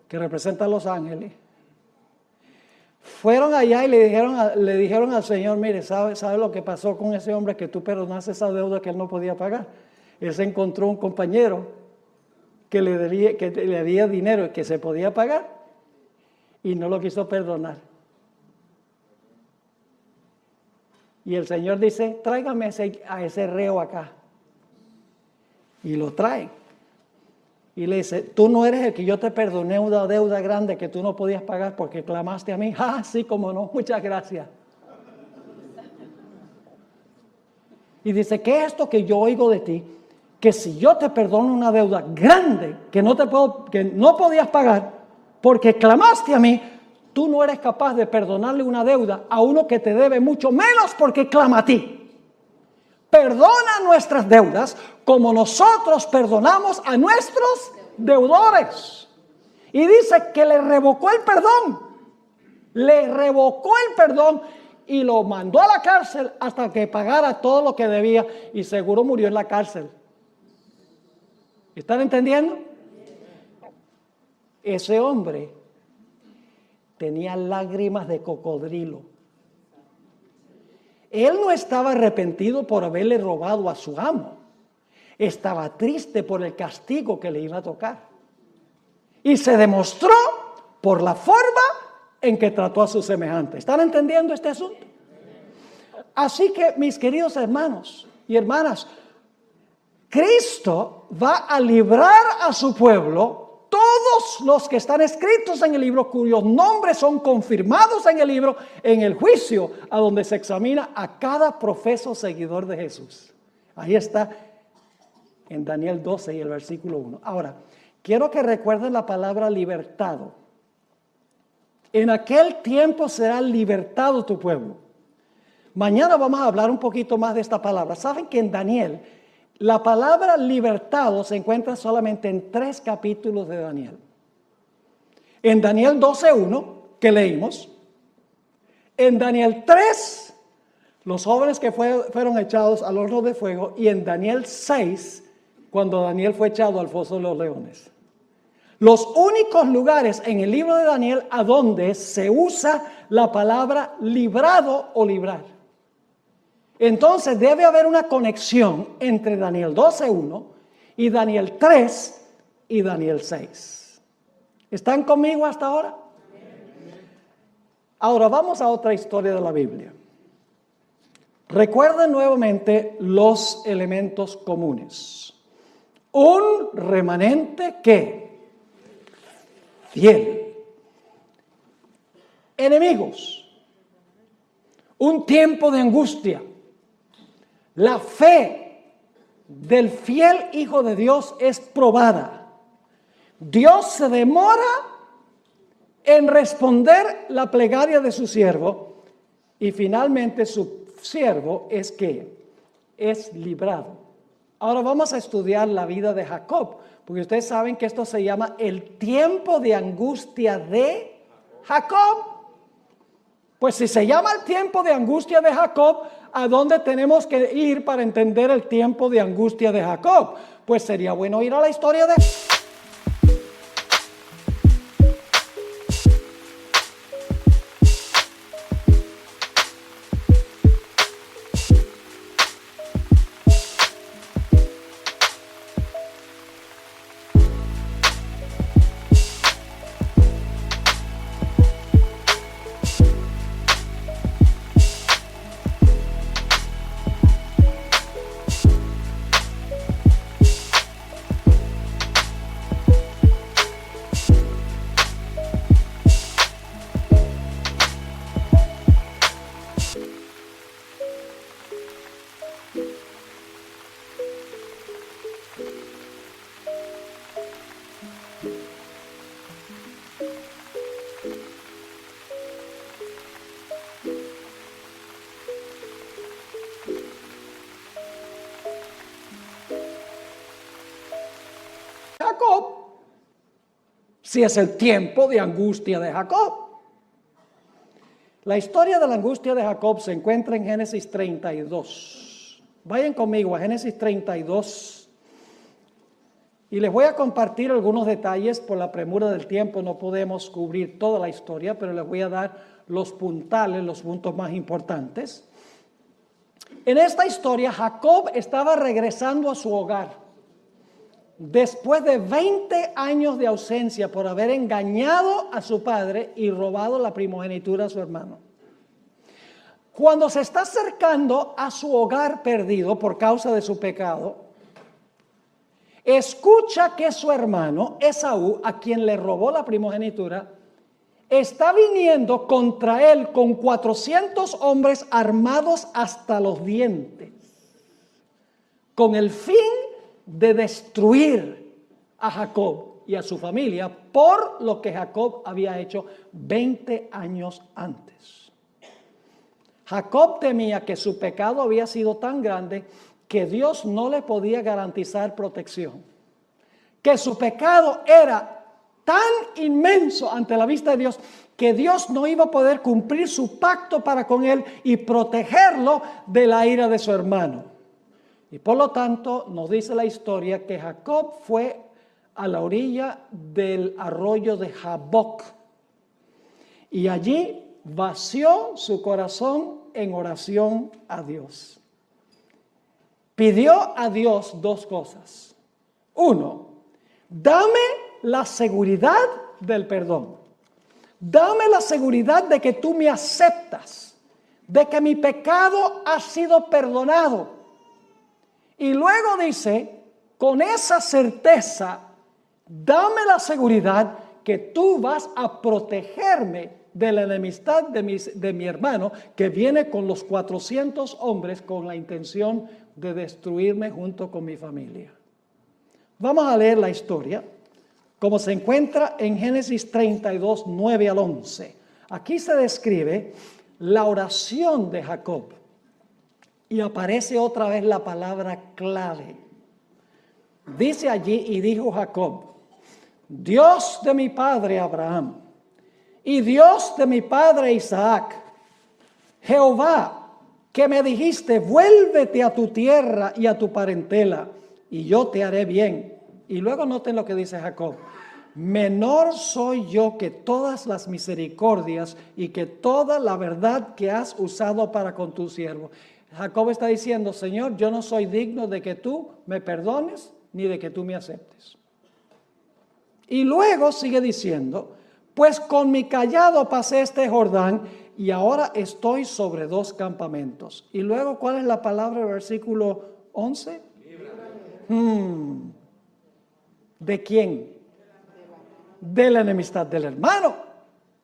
que representan los ángeles, fueron allá y le dijeron al Señor, mire, ¿sabe lo que pasó con ese hombre que tú perdonaste esa deuda que él no podía pagar? Él se encontró un compañero que le debía dinero que se podía pagar y no lo quiso perdonar. Y el Señor dice, tráigame a ese reo acá. Y lo trae. Y le dice, tú no eres el que yo te perdoné una deuda grande que tú no podías pagar porque clamaste a mí. Ah, sí, como no, muchas gracias. Y dice, ¿qué es esto que yo oigo de ti? Que si yo te perdono una deuda grande que no podías pagar porque clamaste a mí, tú no eres capaz de perdonarle una deuda a uno que te debe mucho menos porque clama a ti. Perdona nuestras deudas como nosotros perdonamos a nuestros deudores. Y dice que le revocó el perdón. Le revocó el perdón y lo mandó a la cárcel hasta que pagara todo lo que debía y seguro murió en la cárcel. ¿Están entendiendo? Ese hombre tenía lágrimas de cocodrilo. Él no estaba arrepentido por haberle robado a su amo. Estaba triste por el castigo que le iba a tocar. Y se demostró por la forma en que trató a sus semejantes. ¿Están entendiendo este asunto? Así que, mis queridos hermanos y hermanas, Cristo va a librar a su pueblo, todos los que están escritos en el libro, cuyos nombres son confirmados en el libro, en el juicio, a donde se examina a cada profeso seguidor de Jesús. Ahí está en Daniel 12 y el versículo 1. Ahora, quiero que recuerden la palabra libertado. En aquel tiempo será libertado tu pueblo. Mañana vamos a hablar un poquito más de esta palabra. Saben que en Daniel la palabra libertado se encuentra solamente en 3 capítulos de Daniel. En Daniel 12:1, que leímos. En Daniel 3, los jóvenes que fueron echados al horno de fuego. Y en Daniel 6, cuando Daniel fue echado al foso de los leones. Los únicos lugares en el libro de Daniel a donde se usa la palabra librado o librar. Entonces debe haber una conexión entre Daniel 12:1 y Daniel 3 y Daniel 6. ¿Están conmigo hasta ahora? Ahora vamos a otra historia de la Biblia. Recuerden nuevamente los elementos comunes. Un remanente que fiel. Enemigos. Un tiempo de angustia. La fe del fiel Hijo de Dios es probada. Dios se demora en responder la plegaria de su siervo y finalmente su siervo es librado. Ahora vamos a estudiar la vida de Jacob, porque ustedes saben que esto se llama el tiempo de angustia de Jacob. Pues si se llama el tiempo de angustia de Jacob, ¿a dónde tenemos que ir para entender el tiempo de angustia de Jacob? Pues sería bueno ir a la historia de Jacob, si es el tiempo de angustia de Jacob. La historia de la angustia de Jacob se encuentra en Génesis 32. Vayan conmigo a Génesis 32 y les voy a compartir algunos detalles. Por la premura del tiempo no podemos cubrir toda la historia, pero les voy a dar los puntales, los puntos más importantes. En esta historia Jacob estaba regresando a su hogar después de 20 años de ausencia por haber engañado a su padre y robado la primogenitura a su hermano. Cuando se está acercando a su hogar perdido por causa de su pecado, escucha que su hermano Esaú, a quien le robó la primogenitura, está viniendo contra él con 400 hombres armados hasta los dientes, con el fin de destruir a Jacob y a su familia por lo que Jacob había hecho 20 años antes. Jacob temía que su pecado había sido tan grande que Dios no le podía garantizar protección, que su pecado era tan inmenso ante la vista de Dios que Dios no iba a poder cumplir su pacto para con él y protegerlo de la ira de su hermano. Y por lo tanto nos dice la historia que Jacob fue a la orilla del arroyo de Jaboc y allí vació su corazón en oración a Dios. Pidió a Dios 2 cosas. 1, dame la seguridad del perdón. Dame la seguridad de que tú me aceptas, de que mi pecado ha sido perdonado. Y luego dice, con esa certeza, dame la seguridad que tú vas a protegerme de la enemistad de mi hermano, que viene con los 400 hombres con la intención de destruirme junto con mi familia. Vamos a leer la historia, como se encuentra en Génesis 32, 9 al 11. Aquí se describe la oración de Jacob y aparece otra vez la palabra clave. Dice allí, y dijo Jacob, Dios de mi padre Abraham y Dios de mi padre Isaac, Jehová, que me dijiste, vuélvete a tu tierra y a tu parentela, y yo te haré bien. Y luego noten lo que dice Jacob. Menor soy yo que todas las misericordias y que toda la verdad que has usado para con tu siervo. Jacob está diciendo, Señor, yo no soy digno de que tú me perdones ni de que tú me aceptes. Y luego sigue diciendo, pues con mi cayado pasé este Jordán y ahora estoy sobre 2 campamentos. Y luego, ¿cuál es la palabra del versículo 11? ¿De quién? De la enemistad del hermano.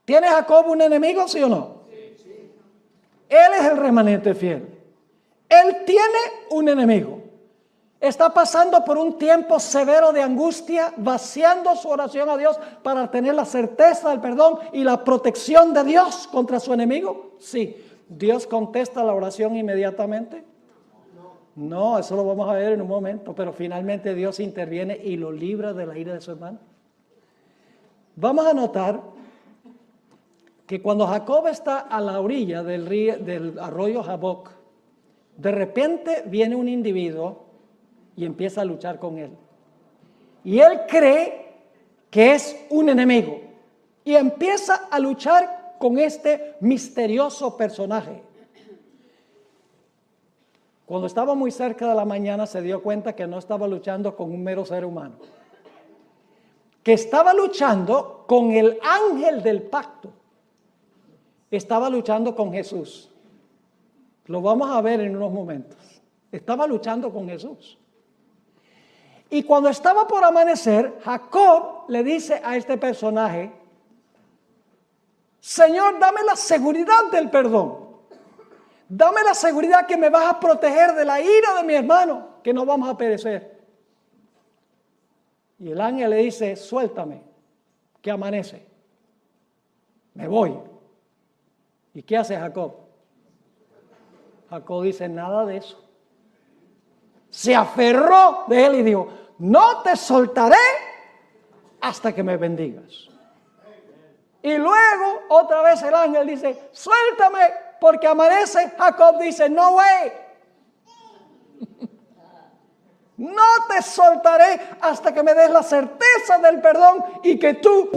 ¿Tiene Jacob un enemigo, sí o no? Sí. Él es el remanente fiel. Él tiene un enemigo. Está pasando por un tiempo severo de angustia, vaciando su oración a Dios para tener la certeza del perdón y la protección de Dios contra su enemigo. Sí. ¿Dios contesta la oración inmediatamente? No, eso lo vamos a ver en un momento, pero finalmente Dios interviene y lo libra de la ira de su hermano. Vamos a notar que cuando Jacob está a la orilla del arroyo Jaboc, de repente viene un individuo y empieza a luchar con él. Y él cree que es un enemigo y empieza a luchar con este misterioso personaje. Cuando estaba muy cerca de la mañana se dio cuenta que no estaba luchando con un mero ser humano, que estaba luchando con el ángel del pacto. Estaba luchando con Jesús. Lo vamos a ver en unos momentos. Estaba luchando con Jesús. Y cuando estaba por amanecer, Jacob le dice a este personaje, Señor, dame la seguridad del perdón. Dame la seguridad que me vas a proteger de la ira de mi hermano, que no vamos a perecer. Y el ángel le dice, suéltame, que amanece. Me voy. ¿Y qué hace Jacob? Jacob dice, nada de eso. Se aferró de él y dijo, no te soltaré hasta que me bendigas. Y luego otra vez el ángel dice, suéltame porque amanece. Jacob dice, no way. No te soltaré hasta que me des la certeza del perdón y que tú...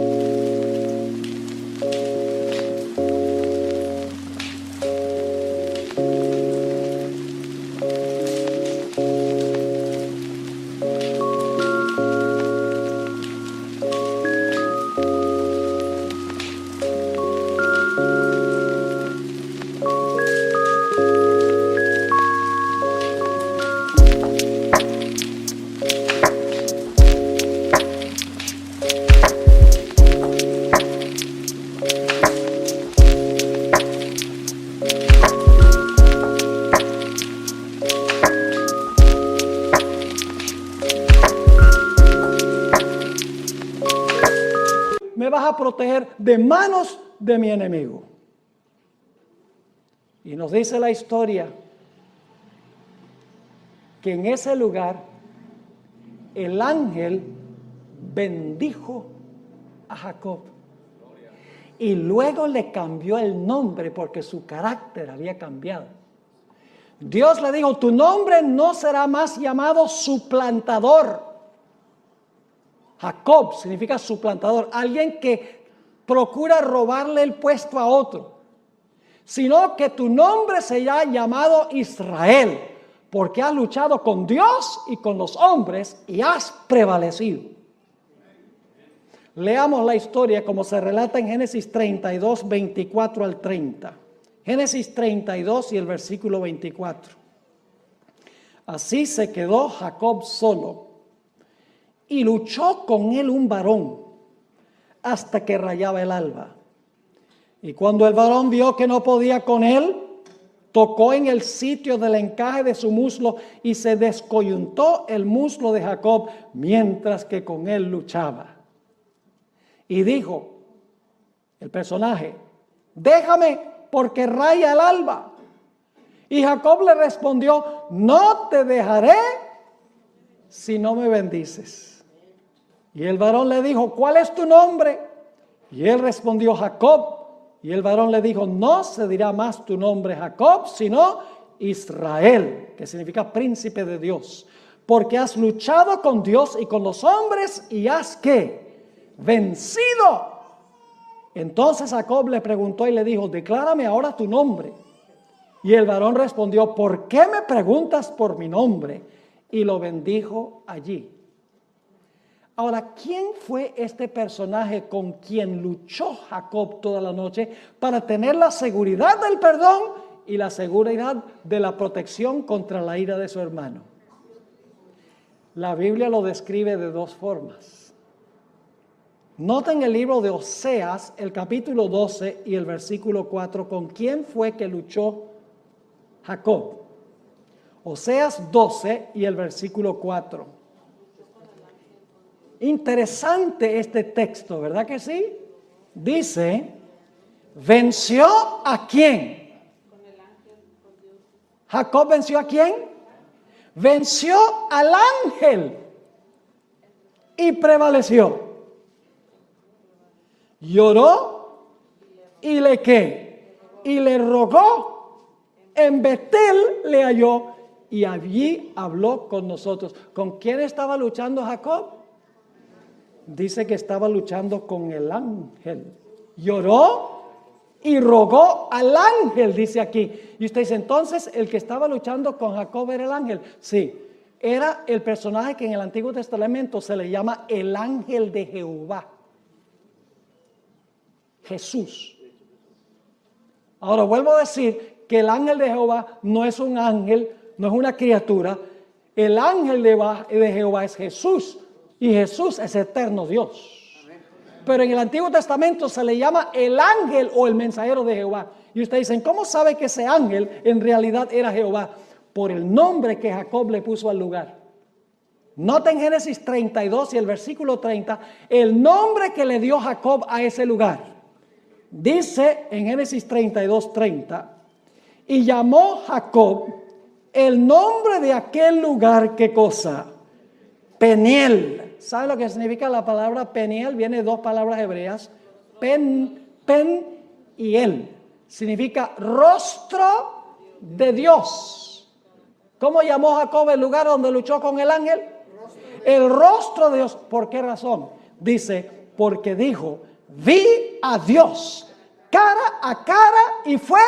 me vas a proteger de manos de mi enemigo. Y nos dice la historia que en ese lugar el ángel bendijo a Jacob y luego le cambió el nombre porque su carácter había cambiado. Dios le dijo, tu nombre no será más llamado suplantador. Jacob significa suplantador, alguien que procura robarle el puesto a otro, sino que tu nombre será llamado Israel, porque has luchado con Dios y con los hombres y has prevalecido. Leamos la historia como se relata en Génesis 32, 24 al 30. Génesis 32 y el versículo 24. Así se quedó Jacob solo y luchó con él un varón hasta que rayaba el alba. Y cuando el varón vio que no podía con él, tocó en el sitio del encaje de su muslo y se descoyuntó el muslo de Jacob mientras que con él luchaba. Y dijo el personaje: déjame, porque raya el alba. Y Jacob le respondió: no te dejaré si no me bendices. Y el varón le dijo: ¿cuál es tu nombre? Y él respondió: Jacob. Y el varón le dijo: no se dirá más tu nombre Jacob, sino Israel, que significa príncipe de Dios, porque has luchado con Dios y con los hombres y has ¿qué? Vencido. Entonces Jacob le preguntó y le dijo: declárame ahora tu nombre. Y el varón respondió: ¿por qué me preguntas por mi nombre? Y lo bendijo allí. Ahora, ¿quién fue este personaje con quien luchó Jacob toda la noche para tener la seguridad del perdón y la seguridad de la protección contra la ira de su hermano? La Biblia lo describe de dos formas. Noten el libro de Oseas, el capítulo 12 y el versículo 4, ¿con quién fue que luchó Jacob? Oseas 12 y el versículo 4. Interesante este texto, ¿verdad que sí? Dice: ¿venció a quién? ¿Jacob venció a quién? Venció al ángel y prevaleció. Lloró y le ¿qué? Y le rogó. En Betel le halló y allí habló con nosotros. ¿Con quién estaba luchando Jacob? Dice que estaba luchando con el ángel. Lloró y rogó al ángel, dice aquí. Y usted dice: entonces el que estaba luchando con Jacob era el ángel. Sí, era el personaje que en el Antiguo Testamento se le llama el ángel de Jehová. Jesús. Ahora vuelvo a decir que el ángel de Jehová no es un ángel, no es una criatura. El ángel de Jehová es Jesús. Y Jesús es eterno Dios. Pero en el Antiguo Testamento se le llama el ángel o el mensajero de Jehová. Y ustedes dicen: ¿cómo sabe que ese ángel en realidad era Jehová? Por el nombre que Jacob le puso al lugar. Noten Génesis 32 y el versículo 30, el nombre que le dio Jacob a ese lugar. Dice en Génesis 32, 30, y llamó Jacob el nombre de aquel lugar, ¿qué cosa? Peniel. ¿Sabe lo que significa la palabra Peniel? Viene de dos palabras hebreas, pen y el. Significa rostro de Dios. ¿Cómo llamó Jacob el lugar donde luchó con el ángel? El rostro de Dios. ¿Por qué razón? Dice: porque dijo: vi a Dios cara a cara y fue,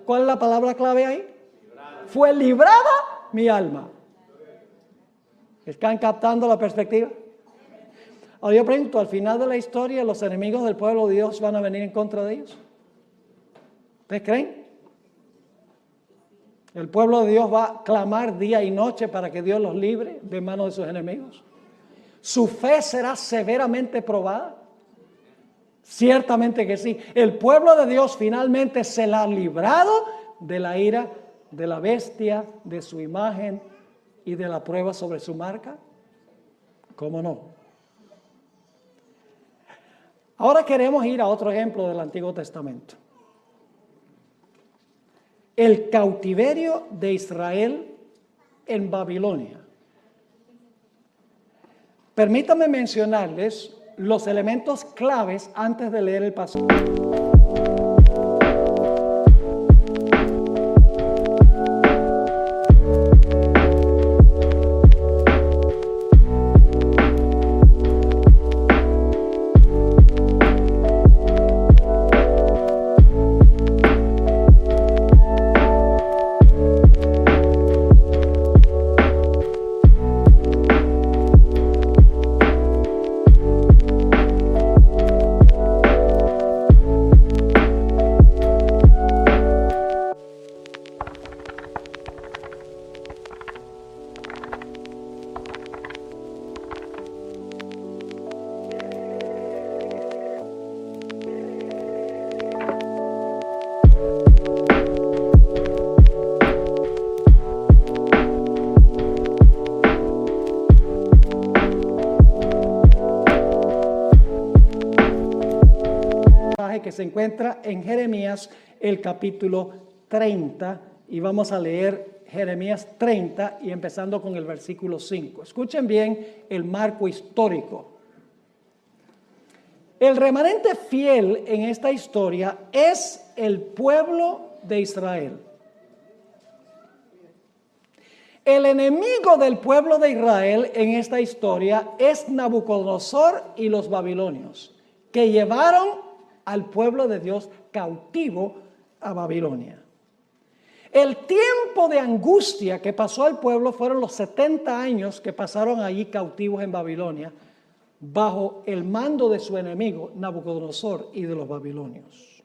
¿cuál es la palabra clave ahí? Fue librada mi alma. ¿Están captando la perspectiva? Ahora yo pregunto: al final de la historia, ¿los enemigos del pueblo de Dios van a venir en contra de ellos? ¿Ustedes creen? ¿El pueblo de Dios va a clamar día y noche para que Dios los libre de manos de sus enemigos? ¿Su fe será severamente probada? Ciertamente que sí. El pueblo de Dios finalmente se la ha librado de la ira de la bestia, de su imagen y de la prueba sobre su marca. ¿Cómo no? Ahora queremos ir a otro ejemplo del Antiguo Testamento. El cautiverio de Israel en Babilonia. Permítanme mencionarles los elementos claves antes de leer el pasaje. que se encuentra en Jeremías, el capítulo 30, y vamos a leer Jeremías 30 y empezando con el versículo 5. Escuchen bien el marco histórico. El remanente fiel en esta historia es el pueblo de Israel. El enemigo del pueblo de Israel en esta historia es Nabucodonosor y los babilonios, que llevaron al pueblo de Dios cautivo a Babilonia. El tiempo de angustia que pasó al pueblo fueron los 70 años que pasaron allí cautivos en Babilonia, bajo el mando de su enemigo Nabucodonosor y de los babilonios.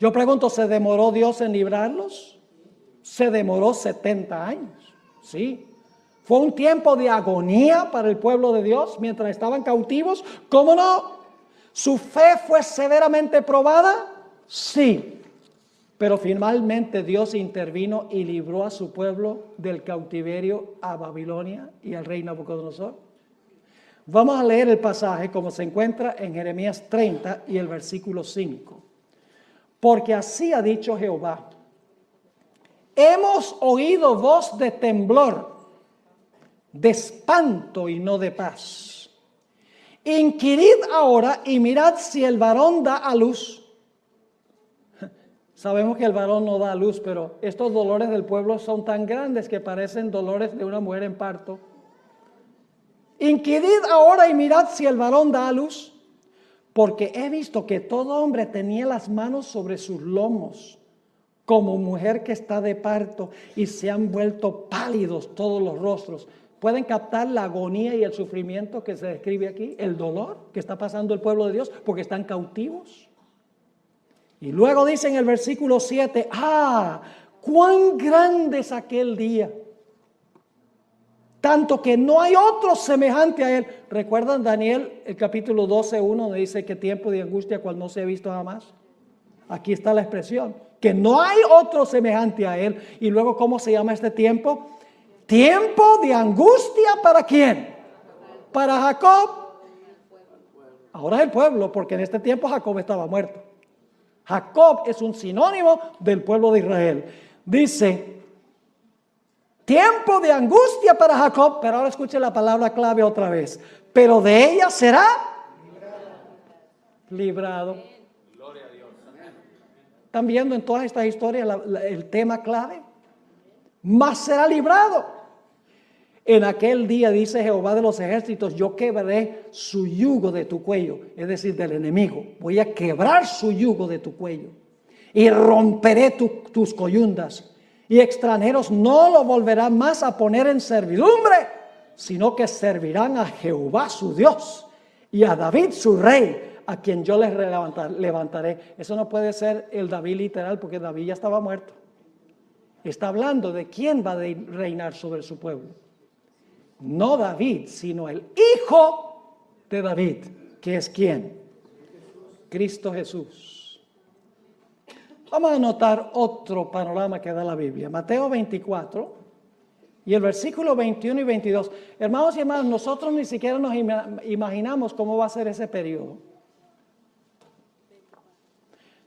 Yo pregunto, ¿se demoró Dios en librarlos? Se demoró 70 años, sí. ¿Fue un tiempo de agonía para el pueblo de Dios mientras estaban cautivos? ¿Cómo no? ¿Su fe fue severamente probada? Sí. Pero finalmente Dios intervino y libró a su pueblo del cautiverio a Babilonia y al rey Nabucodonosor. Vamos a leer el pasaje como se encuentra en Jeremías 30 y el versículo 5. Porque así ha dicho Jehová: hemos oído voz de temblor, de espanto y no de paz. Inquirid ahora y mirad si el varón da a luz. Sabemos que el varón no da a luz, pero estos dolores del pueblo son tan grandes que parecen dolores de una mujer en parto. Inquirid ahora y mirad si el varón da a luz, porque he visto que todo hombre tenía las manos sobre sus lomos, como mujer que está de parto, y se han vuelto pálidos todos los rostros. ¿Pueden captar la agonía y el sufrimiento que se describe aquí? El dolor que está pasando el pueblo de Dios porque están cautivos. Y luego dice en el versículo 7, cuán grande es aquel día, tanto que no hay otro semejante a él. ¿Recuerdan Daniel, el capítulo 12:1, donde dice que tiempo de angustia cual no se ha visto jamás? Aquí está la expresión, que no hay otro semejante a él. Y luego, ¿cómo se llama este tiempo? Tiempo de angustia, ¿para quién? Para Jacob. Ahora es el pueblo, porque en este tiempo Jacob estaba muerto. Jacob es un sinónimo del pueblo de Israel. Dice, tiempo de angustia para Jacob, pero ahora escuche la palabra clave otra vez. Pero de ella será librado. Gloria a Dios. ¿Están viendo en todas estas historias el tema clave? Mas será librado. En aquel día, dice Jehová de los ejércitos, yo quebraré su yugo de tu cuello, es decir, del enemigo. Voy a quebrar su yugo de tu cuello y romperé tus coyundas. Y extranjeros no lo volverán más a poner en servidumbre, sino que servirán a Jehová su Dios y a David su rey, a quien yo les levantaré. Eso no puede ser el David literal, porque David ya estaba muerto. Está hablando de quién va a reinar sobre su pueblo. No David, sino el hijo de David, que es ¿quién? Cristo Jesús. Vamos a notar otro panorama que da la Biblia. Mateo 24 y el versículo 21 y 22. Hermanos y hermanas, nosotros ni siquiera nos imaginamos cómo va a ser ese periodo.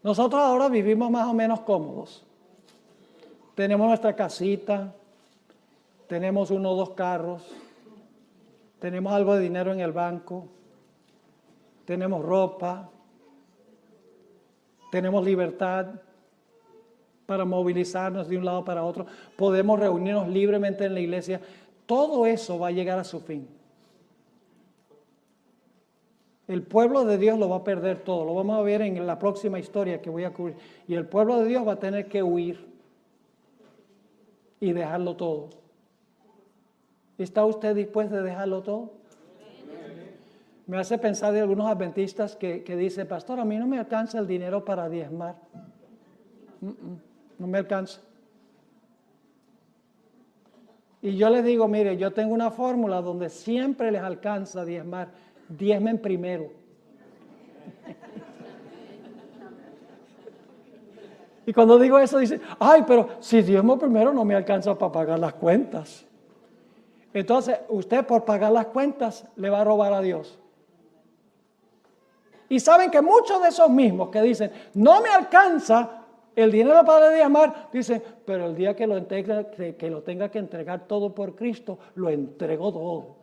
Nosotros ahora vivimos más o menos cómodos. Tenemos nuestra casita, tenemos 1 o 2 carros, tenemos algo de dinero en el banco, tenemos ropa, tenemos libertad para movilizarnos de un lado para otro, podemos reunirnos libremente en la iglesia. Todo eso va a llegar a su fin. El pueblo de Dios lo va a perder todo, lo vamos a ver en la próxima historia que voy a cubrir. Y el pueblo de Dios va a tener que huir y dejarlo todo. ¿Está usted dispuesto a dejarlo todo? Me hace pensar de algunos adventistas que dicen, pastor, a mí no me alcanza el dinero para diezmar. No me alcanza. Y yo les digo, mire, yo tengo una fórmula donde siempre les alcanza diezmar. Diezmen primero. Y cuando digo eso, dicen, ay, pero si diezmo primero no me alcanza para pagar las cuentas. Entonces, usted por pagar las cuentas le va a robar a Dios. Y saben que muchos de esos mismos que dicen, no me alcanza el dinero para diezmar, dicen, pero el día que lo tenga que entregar todo por Cristo, lo entrego todo.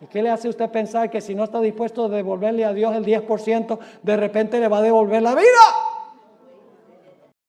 ¿Y qué le hace a usted pensar que si no está dispuesto a devolverle a Dios el 10%, de repente le va a devolver la vida?